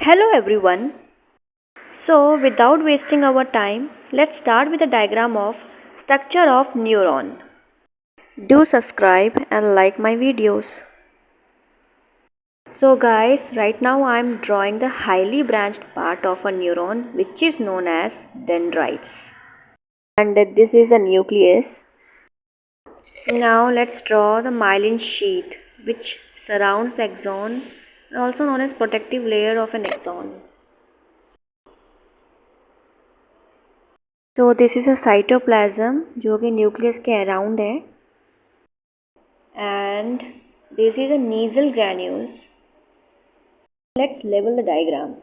Hello everyone. So without wasting our time, let's start with a diagram of structure of neuron. Do subscribe and like my videos. So guys, right now I am drawing the highly branched part of a neuron which is known as dendrites. And this is a nucleus. Now let's draw the myelin sheath which surrounds the axon, also known as protective layer of an axon. तो this is a cytoplasm जो कि nucleus के around है and this is a nasal granules. Let's label the diagram.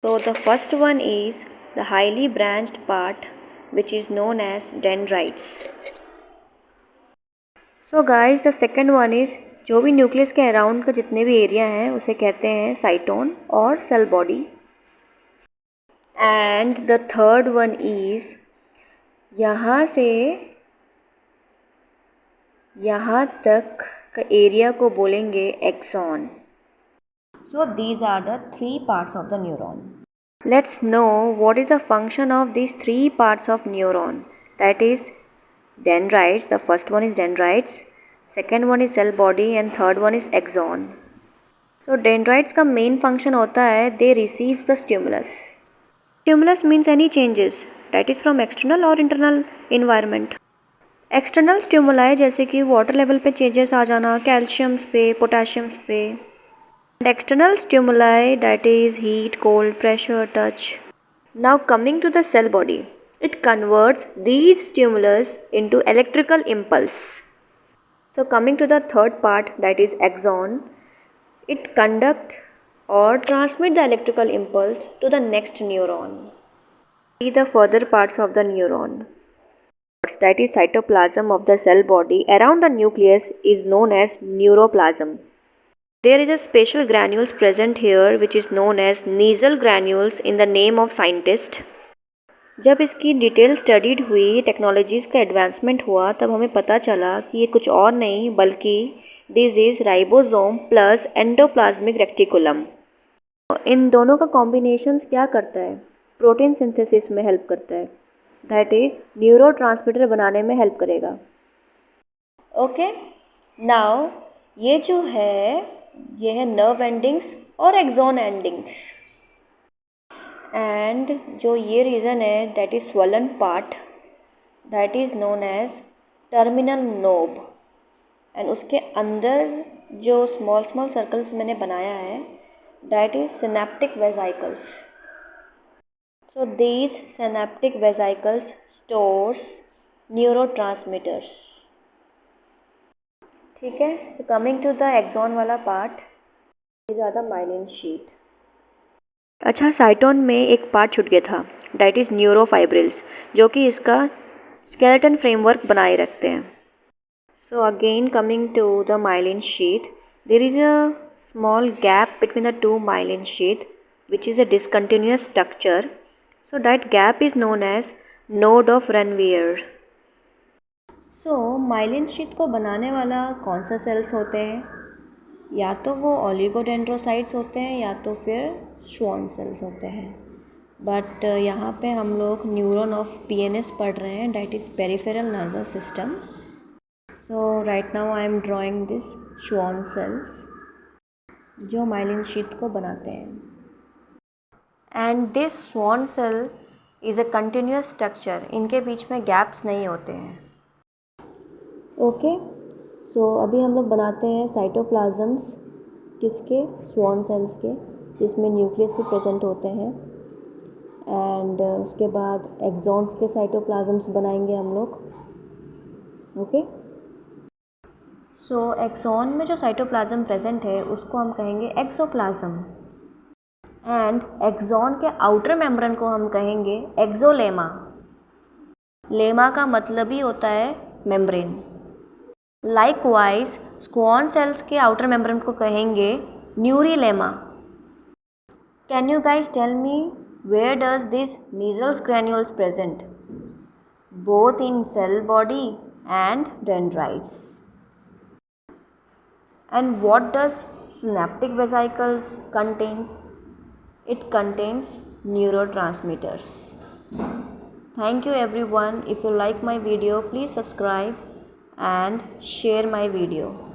So the first one is the highly branched part which is known as dendrites. So guys, the second one is जो भी nucleus के around का जितने भी area हैं उसे कहते हैं साइटोन और cell body. And the third one is यहाँ से यहाँ तक का एरिया को बोलेंगे axon. So these are the three parts of the neuron. Let's know what is the function of these three parts of neuron. That is dendrites. The first one is dendrites, second one is cell body and third one is axon. तो dendrites का main function होता है they receive the stimulus. Stimulus means any changes that is from external और internal environment. External stimuli जैसे कि water level पे changes आ जाना, कैल्शियम्स पे, पोटेशियम्स पे. And external stimuli that is heat, cold, pressure, touch. Now coming to the cell body, it converts these stimulus into electrical impulse. So coming to the third part, that is axon, it conducts or transmit the electrical impulse to the next neuron. See the further parts of the neuron. That is cytoplasm of the cell body around the nucleus is known as neuroplasm. There is a special granules present here which is known as nasal granules in the name of scientist. जब इसकी detail studied हुई, technologies का advancement हुआ, तब हमें पता चला कि ये कुछ और नहीं बल्कि this is ribosome plus endoplasmic reticulum. इन दोनों का कॉम्बिनेशंस क्या करता है? प्रोटीन सिंथेसिस में हेल्प करता है. दैट इज़ न्यूरोट्रांसमीटर बनाने में हेल्प करेगा. ओके, नाउ ये जो है ये है नर्व एंडिंग्स और एक्सॉन एंडिंग्स. एंड जो ये रीज़न है that is swollen part that is known as terminal knob. And उसके अंदर जो स्मॉल स्मॉल सर्कल्स मैंने बनाया है that is synaptic vesicles. So these synaptic vesicles stores neurotransmitters. ठीक है, तो कमिंग टू द एक्सॉन वाला पार्ट, ये ज़्यादा माइलिन शीट. अच्छा, साइटोन में एक पार्ट छूट गया था डैट इज़ न्यूरोफाइब्रिल्स जो कि इसका स्केलेटन फ्रेमवर्क बनाए रखते हैं. So again coming to the myelin sheath, there is a small gap between the two myelin sheath which is a discontinuous structure. So that gap is known as node of Ranvier. So myelin sheet को बनाने वाला कौन सा sales होते हैं? या तो वो ओलिगोडेंड्रोसाइट्स होते हैं या तो फिर श्वान सेल्स होते हैं. बट यहाँ पे हम लोग न्यूरॉन ऑफ पीएनएस पढ़ रहे हैं that is peripheral nervous system. So right now I am drawing this Schwann cells जो माइलिन शीट को बनाते हैं. And this Schwann cell is a continuous structure. इनके बीच में गैप्स नहीं होते हैं. ओके, सो अभी हम लोग बनाते हैं साइटोप्लाज्म्स. किसके? श्वान सेल्स के, जिसमें न्यूक्लियस भी प्रेजेंट होते हैं. एंड उसके बाद एक्सॉन्स के साइटोप्लाज्म्स बनाएंगे हम लोग. ओके, सो एक्सॉन में जो साइटोप्लाज्म प्रेजेंट है उसको हम कहेंगे एक्सोप्लाज्म. एंड एक्सॉन के आउटर मेम्ब्रेन को हम कहेंगे एक्सोलेमा. लेमा का मतलब ही होता है मेम्ब्रेन. लाइकवाइज स्क्वान सेल्स के आउटर मेम्ब्रेन को कहेंगे neurilemma. Can you guys tell me where does this Nissl's granules present? Both in cell body and dendrites. And what does synaptic vesicles contains? It contains neurotransmitters. Thank you everyone. If you like my video, please subscribe and share my video.